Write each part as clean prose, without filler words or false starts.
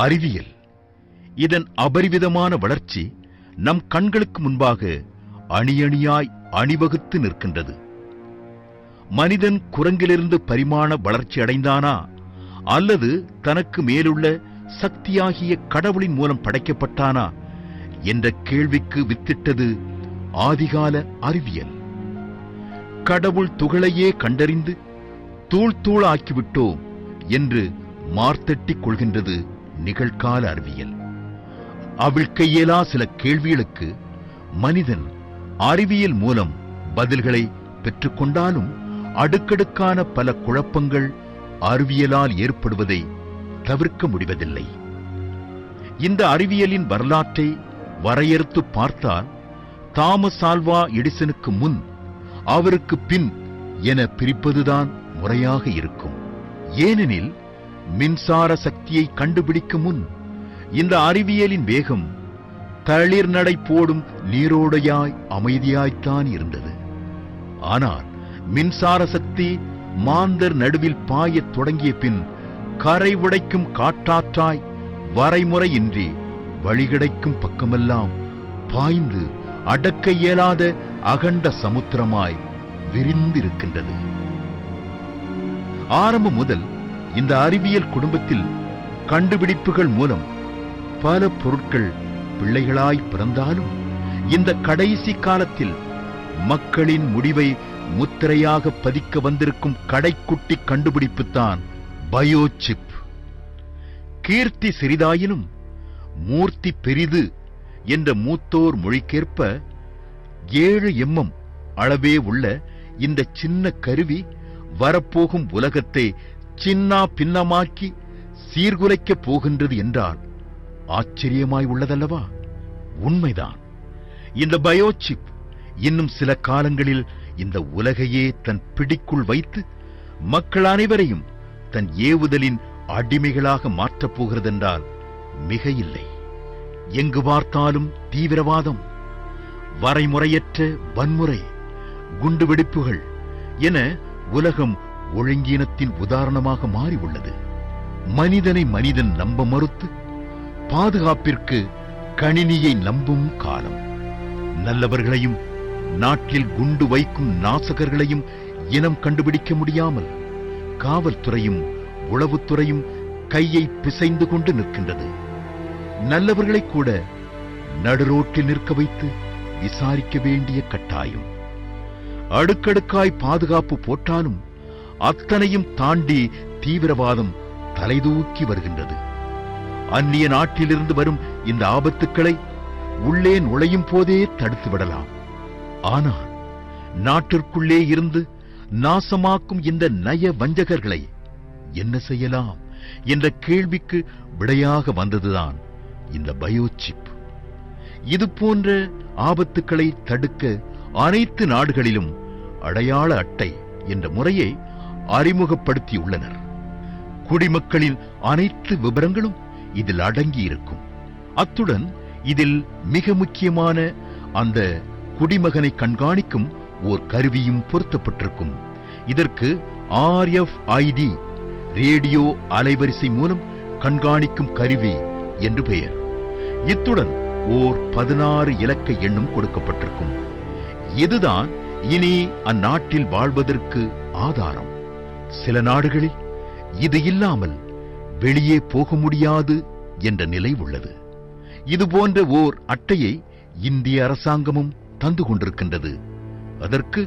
அறிவியல், இதன் அபரிவிதமான வளர்ச்சி நம் கண்களுக்கு முன்பாக அணியணியாய் அணிவகுத்து நிற்கின்றது. மனிதன் குரங்கிலிருந்து பரிமாண வளர்ச்சி அடைந்தானா, அல்லது தனக்கு மேலுள்ள சக்தியாகிய கடவுளின் மூலம் படைக்கப்பட்டானா என்ற கேள்விக்கு வித்திட்டது ஆதிகால அறிவியல். கடவுள் துகளையே கண்டறிந்து தூள் தூளாக்கிவிட்டோம் என்று மார்த்தட்டிக் கொள்கின்றது நிகழ்கால அறிவியல். அவிழ்க்க இயலா சில கேள்விகளுக்கு மனிதன் அறிவியல் மூலம் பதில்களை பெற்றுக்கொண்டாலும் அடுக்கடுக்கான பல குழப்பங்கள் அறிவியலால் ஏற்படுவதை தவிர்க்க முடிவதில்லை. இந்த அறிவியலின் வரலாற்றை வரையறுத்து பார்த்தால் தாமஸ் ஆல்வா எடிசனுக்கு முன், அவருக்கு பின் என பிரிப்பதுதான் முறையாக இருக்கும். ஏனெனில் மின்சார சக்தியை கண்டுபிடிக்க முன் இந்த அறிவியலின் வேகம் தளிர் நடை போடும் நீரோடையாய் அமைதியாய்த்தான் இருந்தது. ஆனால் மின்சார சக்தி மாந்தர் நடுவில் பாயத் தொடங்கிய பின் கரை உடைக்கும் காட்டாற்றாய் வரைமுறையின்றி வழிகிடைக்கும் பக்கமெல்லாம் பாய்ந்து அடக்க இயலாத அகண்ட சமுத்திரமாய் விரிந்திருக்கின்றது. ஆரம்பம் முதல் இந்த அறிவியல் குடும்பத்தில் கண்டுபிடிப்புகள் மூலம் பல பொருட்கள் பிள்ளைகளாய் பிறந்தாலும், இந்த கடைசி காலத்தில் மக்களின் முடிவை முத்திரையாக பதிக்க வந்திருக்கும் கடைக்குட்டி கண்டுபிடிப்புத்தான் பயோசிப். கீர்த்தி சிறிதாயினும் மூர்த்தி பெரிது என்ற மூத்தோர் மொழிக்கேற்ப 7 mm அளவே உள்ள இந்த சின்ன கருவி வரப்போகும் உலகத்தை சின்னா பின்னமாக்கி சீர்குலைக்கப் போகின்றது என்றால் ஆச்சரியமாய் உள்ளதல்லவா? உண்மைதான். இந்த பயோசிப் இன்னும் சில காலங்களில் இந்த உலகையே தன் பிடிக்குள் வைத்து மக்கள் அனைவரையும் தன் ஏவுதலின் அடிமைகளாக மாற்றப் போகிறதென்றால் மிக இல்லை. எங்கு பார்த்தாலும் தீவிரவாதம், வரைமுறையற்ற வன்முறை, குண்டுவெடிப்புகள் என உலகம் ஒழுங்கீனத்தின் உதாரணமாக மாறி உள்ளது. மனிதனை மனிதன் நம்ப மறுத்து பாதுகாப்பிற்கு கணினியை நம்பும் காலம். நல்லவர்களையும் நாட்டில் குண்டு வைக்கும் நாசகர்களையும் இனம் கண்டுபிடிக்க முடியாமல் காவல்துறையும் உளவுத்துறையும் கையை பிசைந்து கொண்டு நிற்கின்றது. நல்லவர்களை கூட நடுரோட்டில் நிற்க வைத்து விசாரிக்க வேண்டிய கட்டாயம். அடுக்கடுக்காய் பாதுகாப்பு போட்டாலும் அத்தனையும் தாண்டி தீவிரவாதம் தலைதூக்கி வருகின்றது. அந்நிய நாட்டிலிருந்து வரும் இந்த ஆபத்துக்களை உள்ளே நுழையும் போதே தடுத்து விடலாம். ஆனால் நாட்டிற்குள்ளே இருந்து நாசமாக்கும் இந்த நய வஞ்சகர்களை என்ன செய்யலாம் என்ற கேள்விக்கு விடையாக வந்ததுதான் இந்த பயோசிப். இது போன்ற ஆபத்துக்களை தடுக்க அனைத்து நாடுகளிலும் அடையாள அட்டை என்ற முறையை அறிமுகப்படுத்தியுள்ளனர். குடிமக்களின் அனைத்து விவரங்களும் இதில் அடங்கியிருக்கும். அத்துடன் இதில் மிக முக்கியமான அந்த குடிமகனை கண்காணிக்கும் ஓர் கருவியும் பொருத்தப்பட்டிருக்கும். இதற்கு RFID, ரேடியோ அலைவரிசை மூலம் கண்காணிக்கும் கருவி என்று பெயர். இத்துடன் ஓர் 16 இலக்க எண்ணும் கொடுக்கப்பட்டிருக்கும். இதுதான் இனி அந்நாட்டில் வாழ்வதற்கு ஆதாரம். சில நாடுகளில் இது இல்லாமல் வெளியே போக முடியாது என்ற நிலை உள்ளது. இதுபோன்ற ஓர் அட்டையை இந்திய அரசாங்கமும் தந்து கொண்டிருக்கின்றது. அதற்கு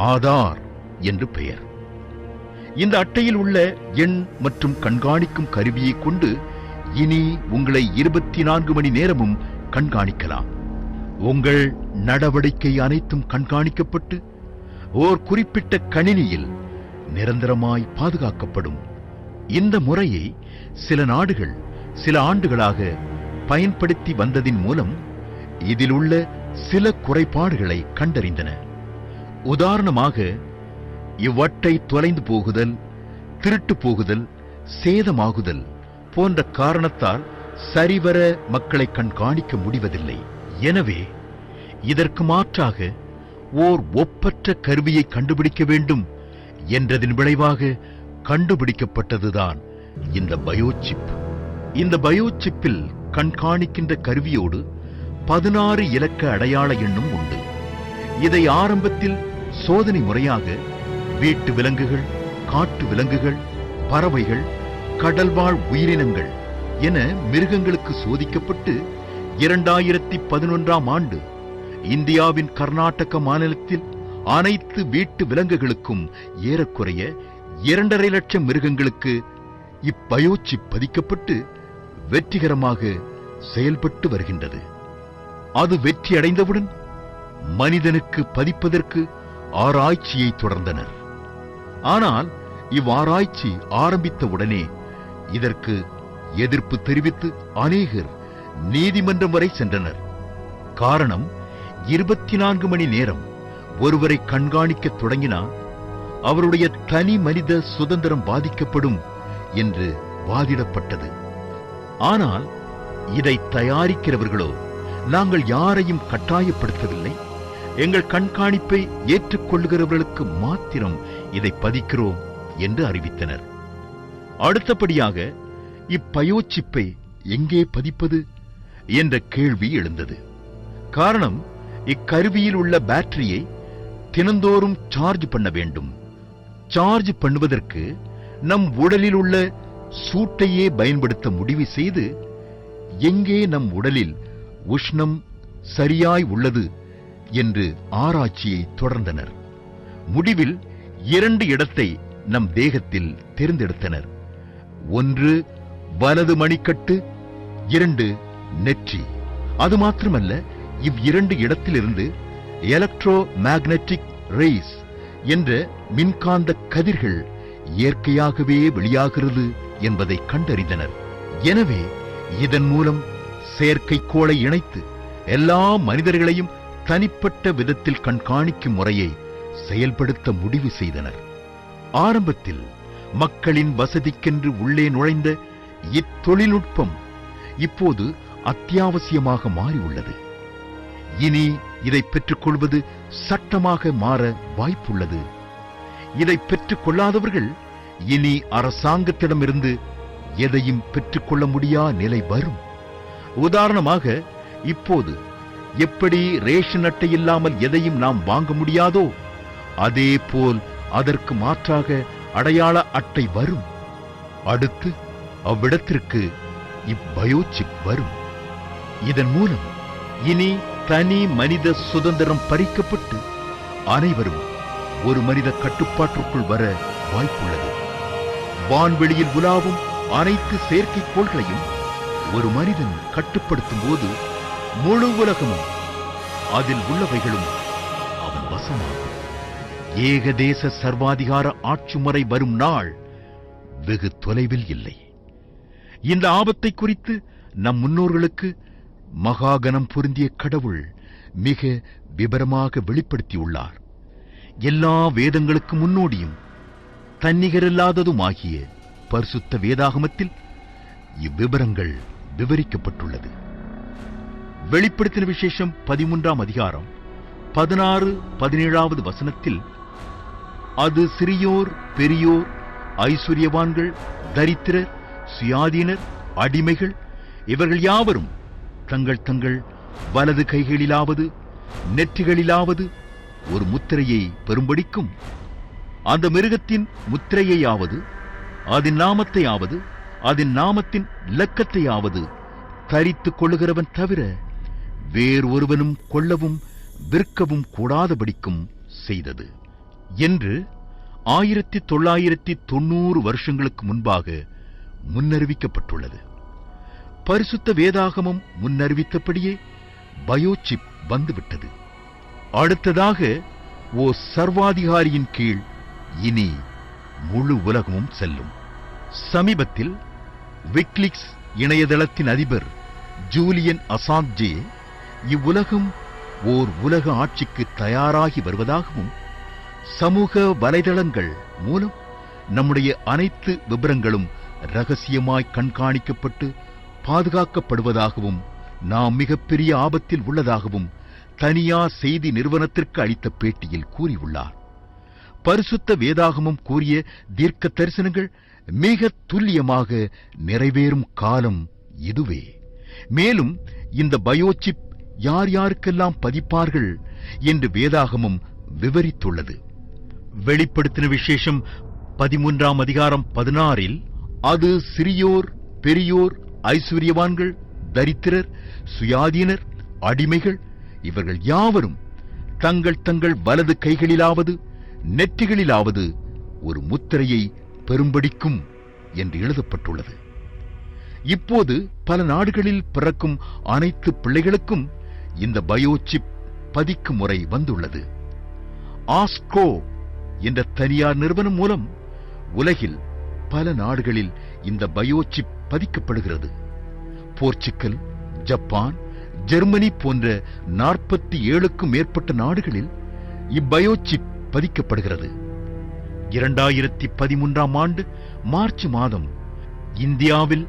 ஆதார் என்று பெயர். இந்த அட்டையில் உள்ள எண் மற்றும் கண்காணிக்கும் கருவியை கொண்டு இனி உங்களை 24 மணி நேரமும் கண்காணிக்கலாம். உங்கள் நடவடிக்கை அனைத்தும் கண்காணிக்கப்பட்டு ஓர் குறிப்பிட்ட கணினியில் நிரந்தரமாய் பாதுகாக்கப்படும். இந்த முறையை சில நாடுகள் சில ஆண்டுகளாக பயன்படுத்தி வந்ததின் மூலம் இதில் உள்ள சில குறைபாடுகளை கண்டறிந்தன. உதாரணமாக, இவ்வட்டை தொலைந்து போகுதல், திருட்டு போகுதல், சேதமாகுதல் போன்ற காரணத்தால் சரிவர மக்களை கண்காணிக்க முடிவதில்லை. எனவே இதற்கு மாற்றாக ஓர் ஒப்பற்ற கருவியை கண்டுபிடிக்க வேண்டும் என்றதின் விளைவாக கண்டுபிடிக்கப்பட்டதுதான் இந்த பயோசிப். இந்த பயோசிப்பில் கண்காணிக்கின்ற கருவியோடு 16 இலக்க அடையாள எண்ணும் உண்டு. இதை ஆரம்பத்தில் சோதனை முறையாக வீட்டு விலங்குகள், காட்டு விலங்குகள், பறவைகள், கடல்வாழ் உயிரினங்கள் என மிருகங்களுக்கு சோதிக்கப்பட்டு 2011ஆம் ஆண்டு இந்தியாவின் கர்நாடக மாநிலத்தில் அனைத்து வீட்டு விலங்குகளுக்கும் ஏறக்குறைய 2.5 லட்சம் மிருகங்களுக்கு இப்பயோசிப் பதிக்கப்பட்டு வெற்றிகரமாக செயல்பட்டு வருகின்றது. அது வெற்றியடைந்தவுடன் மனிதனுக்கு பதிப்பதற்கு ஆராய்ச்சியை தொடர்ந்தனர். ஆனால் இவ்வாராய்ச்சி ஆரம்பித்தவுடனே இதற்கு எதிர்ப்பு தெரிவித்து அநேகர் நீதிமன்றம் வரை சென்றனர். காரணம், 24 மணி நேரம் ஒருவரை கண்காணிக்கத் தொடங்கினால் அவருடைய தனி மனித சுதந்திரம் பாதிக்கப்படும் என்று வாதிடப்பட்டது. ஆனால் இதை தயாரிக்கிறவர்களோ, நாங்கள் யாரையும் கட்டாயப்படுத்தவில்லை, எங்கள் கண்காணிப்பை ஏற்றுக்கொள்ளுகிறவர்களுக்கு மாத்திரம் இதை பதிக்கிறோம் என்று அறிவித்தனர். அடுத்தபடியாக இப்பயோசிப்பை எங்கே பதிப்பது என்ற கேள்வி எழுந்தது. காரணம், இக்கருவியில் உள்ள பேட்டரியை தினந்தோறும் சார்ஜ் பண்ண வேண்டும். சார்ஜ் பண்ணுவதற்கு நம் உடலில் உள்ள சூட்டையே பயன்படுத்த முடிவு செய்து, எங்கே நம் உடலில் உஷ்ணம் சரியாய் உள்ளது என்று ஆராய்ச்சியை தொடர்ந்தனர். முடிவில் 2 இடத்தை நம் தேகத்தில் தேர்ந்தெடுத்தனர். 1 வலது மணிக்கட்டு, 2 நெற்றி. அது மாத்திரமல்ல, இவ்2 இடத்திலிருந்து எலக்ட்ரோ மேக்னெட்டிக் ரேஸ் என்ற மின்காந்த கதிர்கள் இயற்கையாகவே வெளியாகிறது என்பதை கண்டறிந்தனர். எனவே இதன் மூலம் செயற்கைக்கோளை இணைத்து எல்லா மனிதர்களையும் தனிப்பட்ட விதத்தில் கண்காணிக்கும் முறையை செயல்படுத்த முடிவு செய்தனர். ஆரம்பத்தில் மக்களின் வசதிக்கென்று உள்ளே நுழைந்த இத்தொழில்நுட்பம் இப்போது அத்தியாவசியமாக மாறியுள்ளது. இனி இதை பெற்றுக்கொள்வது சட்டமாக மாற வாய்ப்புள்ளது. இதை பெற்றுக் கொள்ளாதவர்கள் இனி அரசாங்கத்திடமிருந்து எதையும் பெற்றுக்கொள்ள முடியா நிலை வரும். உதாரணமாக, இப்போது எப்படி ரேஷன் அட்டை இல்லாமல் எதையும் நாம் வாங்க முடியாதோ, அதே போல் அதற்கு மாற்றாக அடையாள அட்டை வரும். அடுத்து அவ்விடத்திற்கு இப்பயோசிப் வரும். இதன் மூலம் இனி தனி மனித சுதந்திரம் பறிக்கப்பட்டு அனைவரும் ஒரு மனித கட்டுப்பாட்டிற்குள் வர வாய்ப்புள்ளது. வான்வெளியில் உலாவும் அனைத்து செயற்கைக்கோள்களையும் ஒரு மனிதன் கட்டுப்படுத்தும் போது முழு உலகமும் அதில் உள்ளவைகளும் அவன் வசமாகும். ஏகதேச சர்வாதிகார ஆட்சி முறை வரும் நாள் வெகு தொலைவில் இல்லை. இந்த ஆபத்தை குறித்து நம் முன்னோர்களுக்கு மகாகணம் பொருந்திய கடவுள் மிக விபரமாக வெளிப்படுத்தியுள்ளார். எல்லா வேதங்களுக்கு முன்னோடியும் தன்னிகரில்லாததுமாகிய பரிசுத்த வேதாகமத்தில் இவ்விபரங்கள் விவரிக்கப்பட்டுள்ளது. வெளிப்படுத்தின விசேஷம் 13ஆம் அதிகாரம் 16-17 வசனத்தில், அது சிறியோர், பெரியோர், ஐஸ்வர்யவான்கள், தரித்திரர், சுயாதீனர், அடிமைகள், இவர்கள் யாவரும் தங்கள் தங்கள் வலது கைகளிலாவது நெற்றிகளிலாவது ஒரு முத்திரையை பெறும்படிக்கும், அந்த மிருகத்தின் முத்திரையையாவது, அதன் நாமத்தையாவது, அதன் நாமத்தின் இலக்கத்தையாவது தரித்துக் கொள்ளுகிறவன் தவிர வேறு ஒருவனும் கொள்ளவும் விற்கவும் கூடாதபடிக்கும் செய்தது என்று 1990 வருஷங்களுக்கு முன்பாக முன்னறிவிக்கப்பட்டுள்ளது. பரிசுத்த வேதாகமம் முன்னறிவித்தபடியே பயோசிப் வந்துவிட்டது. அடுத்ததாக ஓ சர்வாதிகாரியின் கீழ் இனி முழு உலகமும் செல்லும். சமீபத்தில் விக்கிலீக்ஸ் இணையதளத்தின் அதிபர் ஜூலியன் அசாஞ்சே இவ்வுலகம் ஓர் உலக ஆட்சிக்கு தயாராகி வருவதாகவும், சமூக வலைதளங்கள் மூலம் நம்முடைய அனைத்து விபரங்களும் ரகசியமாய் கண்காணிக்கப்பட்டு பாதுகாக்கப்படுவதாகவும், நாம் மிகப்பெரிய ஆபத்தில் உள்ளதாகவும் தனியார் செய்தி நிறுவனத்திற்கு அளித்த பேட்டியில் கூறியுள்ளார். பரிசுத்த வேதாகமம் கூறிய தீர்க்க தரிசனங்கள் மிக துல்லியமாக நிறைவேறும் காலம் இதுவே. மேலும் இந்த பயோசிப் யார் யாருக்கெல்லாம் பதிப்பார்கள் என்று வேதாகமம் விவரித்துள்ளது. வெளிப்படுத்தின விசேஷம் 13ஆம் அதிகாரம் 16 அது சிறியோர், பெரியோர், ஐஸ்வர்யவான்கள், தரித்திரர், சுயாதீனர், அடிமைகள் இவர்கள் யாவரும் தங்கள் தங்கள் வலது கைகளிலாவது நெற்றிகளிலாவது ஒரு முத்திரையை பெறும்படிக்கும் என்று எழுதப்பட்டுள்ளது. இப்போது பல நாடுகளில் பிறக்கும் அனைத்து பிள்ளைகளுக்கும் இந்த பயோசிப் பதிக்கும் முறை வந்துள்ளது. ஆஸ்கோ என்ற தனியார் நிறுவனம் மூலம் உலகில் பல நாடுகளில் இந்த பயோசிப் பதிக்கப்படுகிறது. போர்ச்சுகல், ஜப்பான், ஜெர்மனி போன்ற 47க்கும் மேற்பட்ட நாடுகளில் இப்பயோசிப் பதிக்கப்படுகிறது. 2013ஆம் ஆண்டு மார்ச் மாதம் இந்தியாவில்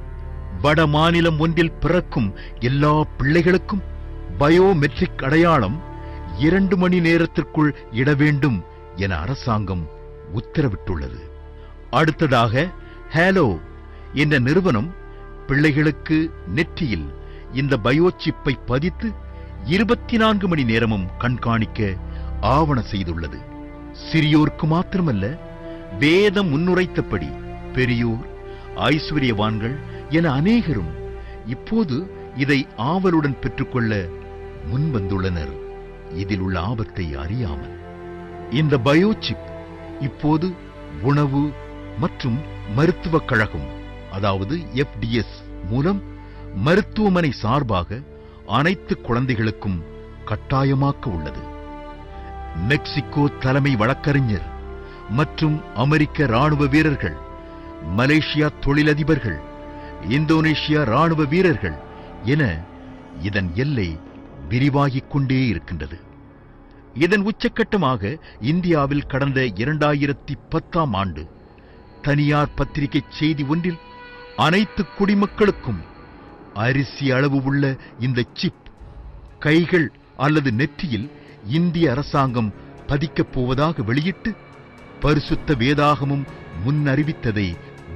வட மாநிலம் ஒன்றில் பிறக்கும் எல்லா பிள்ளைகளுக்கும் பயோமெட்ரிக் அடையாளம் 2 மணி நேரத்திற்குள் இட வேண்டும் என அரசாங்கம் உத்தரவிட்டுள்ளது. அடுத்ததாக ஹேலோ என்ற நிறுவனம் பிள்ளைகளுக்கு நெற்றியில் இந்த பயோசிப்பை பதித்து 24 மணி நேரமும் கண்காணிக்க ஆவண செய்துள்ளது. சிறியோருக்கு மாத்திரமல்ல, வேதம் முன்னுரைத்தபடி பெரியோர், ஐஸ்வர்யவான்கள் என அநேகரும் இப்போது இதை ஆவலுடன் பெற்றுக்கொள்ள முன்வந்துள்ளனர், இதில் உள்ள ஆபத்தை அறியாமல். இந்த பயோசிப் இப்போது உணவு மற்றும் மருத்துவக் கழகம், அதாவது FDS மூலம் மருத்துவமனை சார்பாக அனைத்து குழந்தைகளுக்கும் கட்டாயமாக்க உள்ளது. மெக்சிகோ தலைமை வழக்கறிஞர் மற்றும் அமெரிக்க ராணுவ வீரர்கள், மலேசியா தொழிலதிபர்கள், இந்தோனேஷியா ராணுவ வீரர்கள் என இதன் எல்லை விரிவாகிக் கொண்டே இருக்கின்றது. இதன் உச்சக்கட்டமாக இந்தியாவில் கடந்த 2010ஆம் ஆண்டு தனியார் பத்திரிகை செய்தி ஒன்றில் அனைத்து குடிமக்களுக்கும் அரிசி அளவு உள்ள இந்த சிப் கைகள் அல்லது நெற்றியில் இந்திய அரசாங்கம் பதிக்கப் போவதாக வெளியிட்டு பரிசுத்த வேதாகமும் முன்னறிவித்ததை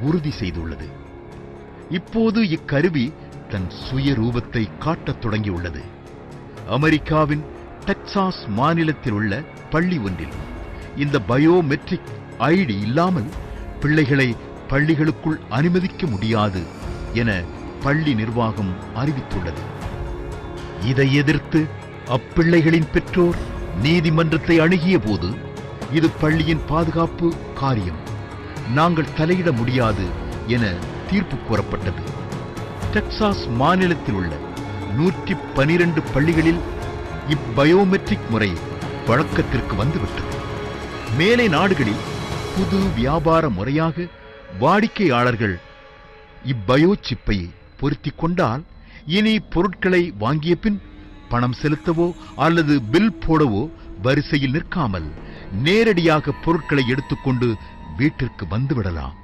உறுதி செய்துள்ளது. இப்போது இக்கருவி தன் சுய ரூபத்தை காட்டத் தொடங்கியுள்ளது. அமெரிக்காவின் டெக்சாஸ் மாநிலத்தில் உள்ள பள்ளி ஒன்றில் இந்த பயோமெட்ரிக் ஐடி இல்லாமல் பிள்ளைகளை பள்ளிகளுக்குள் அனுமதிக்க முடியாது என பள்ளி நிர்வாகம் அறிவித்துள்ளது. இதை எதிர்த்து அப்பிள்ளைகளின் பெற்றோர் நீதிமன்றத்தை அணுகிய போது இது பள்ளியின் பாதுகாப்பு காரியம், நாங்கள் தலையிட முடியாது என தீர்ப்பு கூறப்பட்டது. டெக்சாஸ் மாநிலத்தில் உள்ள 112 பள்ளிகளில் இப்பயோமெட்ரிக் முறை வழக்கத்திற்கு வந்துவிட்டது. மேலை நாடுகளில் புது வியாபார முறையாக வாடிக்கையாளர்கள் இப்பயோசிப்பை பொருத்திக் கொண்டால் இனி பொருட்களை வாங்கிய பின் பணம் செலுத்தவோ அல்லது பில் போடவோ வரிசையில் நிற்காமல் நேரடியாக பொருட்களை எடுத்துக்கொண்டு வீட்டிற்கு வந்துவிடலாம்.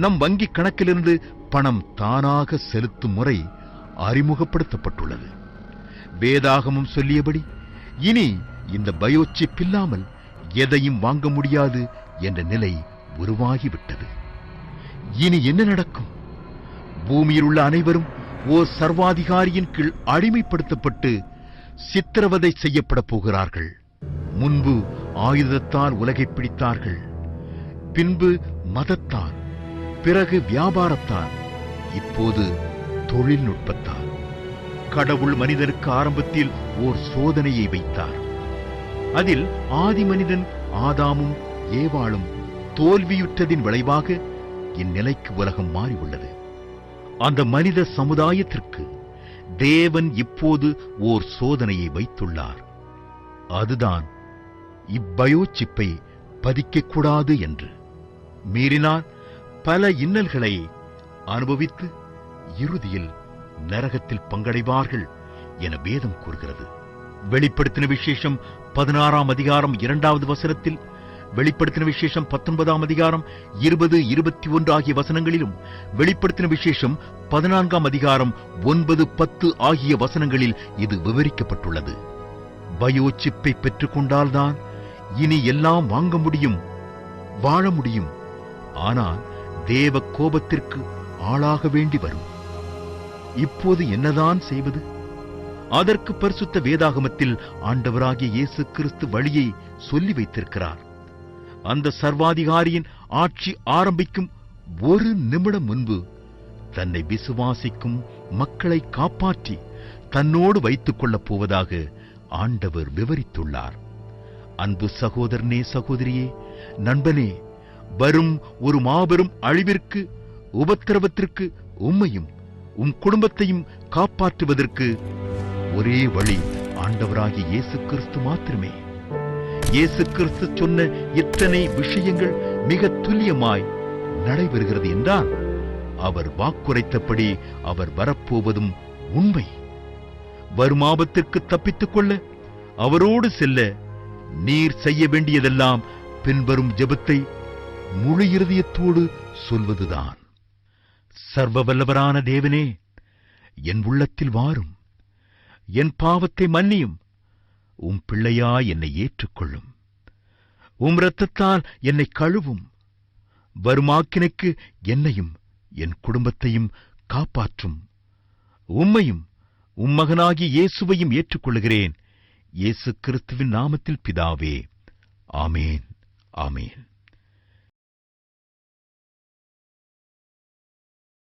நம் வங்கி கணக்கிலிருந்து பணம் தானாக செலுத்தும் முறை அறிமுகப்படுத்தப்பட்டுள்ளது. வேதாகமம் சொல்லியபடி இனி இந்த பயோசிப் இல்லாமல் எதையும் வாங்க முடியாது என்ற நிலை உருவாகிவிட்டது. இனி என்ன நடக்கும்? பூமியில் உள்ள அனைவரும் ஓர் சர்வாதிகாரியின் கீழ் அடிமைப்படுத்தப்பட்டு சித்திரவதை செய்யப்பட போகிறார்கள். முன்பு ஆயுதத்தால் உலகை பிடித்தார்கள், பின்பு மதத்தால், பிறகு வியாபாரத்தால், இப்போது தொழில்நுட்பத்தால். கடவுள் மனிதனுக்கு ஆரம்பத்தில் ஓர் சோதனையை வைத்தார். அதில் ஆதி மனிதன் ஆதாமும் ஏவாளும் தோல்வியுற்றதின் விளைவாக இந்நிலைக்கு உலகம் மாறியுள்ளது. அந்த மனித சமுதாயத்திற்கு தேவன் இப்போது ஓர் சோதனையை வைத்துள்ளார். அதுதான் இப்பயோசிப்பை பதிக்கக்கூடாது என்று. மீறினால் பல இன்னல்களை அனுபவித்து இறுதியில் நரகத்தில் பங்கடைவார்கள் என வேதம் கூறுகிறது. வெளிப்படுத்தின விசேஷம் 16ஆம் அதிகாரம் 2வது வசனத்தில், வெளிப்படுத்தின விசேஷம் 19ஆம் அதிகாரம் 20, 21 ஆகிய வசனங்களிலும், வெளிப்படுத்தின விசேஷம் 14ஆம் அதிகாரம் 9, 10 ஆகிய வசனங்களில் இது விவரிக்கப்பட்டுள்ளது. பயோசிப்பை பெற்றுக்கொண்டால்தான் இனி எல்லாம் வாங்க முடியும், வாழ முடியும். ஆனால் தேவ கோபத்திற்கு ஆளாக வேண்டி வரும். இப்போது என்னதான் செய்வது? அதற்கு பரிசுத்த வேதாகமத்தில் ஆண்டவராகிய இயேசு கிறிஸ்து வழியை சொல்லி வைத்திருக்கிறார். அந்த சர்வாதிகாரியின் ஆட்சி ஆரம்பிக்கும் ஒரு நிமிடம் முன்பு தன்னை விசுவாசிக்கும் மக்களை காப்பாற்றி தன்னோடு வைத்துக் கொள்ளப் போவதாக ஆண்டவர் விவரித்துள்ளார். அன்பு சகோதரனே, சகோதரியே, நண்பனே, வரும் ஒரு மாபெரும் அழிவிற்கு, உபத்திரவத்திற்கு உம்மையும் உம் குடும்பத்தையும் காப்பாற்றுவதற்கு ஒரே வழி ஆண்டவராகிய இயேசு கிறிஸ்து மாத்திரமே. இயேசு கிறிஸ்து சொன்ன இத்தனை விஷயங்கள் மிக துல்லியமாய் நடைபெறுகிறது என்றால் அவர் வாக்குரைத்தபடி அவர் வரப்போவதும் உண்மை. வரும் ஆபத்திற்கு தப்பித்துக் கொள்ள, அவரோடு செல்ல நீர் செய்ய வேண்டியதெல்லாம் பின்வரும் ஜெபத்தை முழு இருதயத்தோடு சொல்வதுதான். சர்வ வல்லவரான தேவனே, என் உள்ளத்தில் வாரும், என் பாவத்தை மன்னியும், உம் பிள்ளையாய் என்னை ஏற்றுக்கொள்ளும், உம் இரத்தத்தால் என்னை கழுவும், வருமாக்கினைக்கு என்னையும் என் குடும்பத்தையும் காப்பாற்றும். உம்மையும் உம் மகனாகிய இயேசுவையும் ஏற்றுக்கொள்கிறேன். இயேசு கிறிஸ்துவின் நாமத்தில் பிதாவே, ஆமேன், ஆமேன்.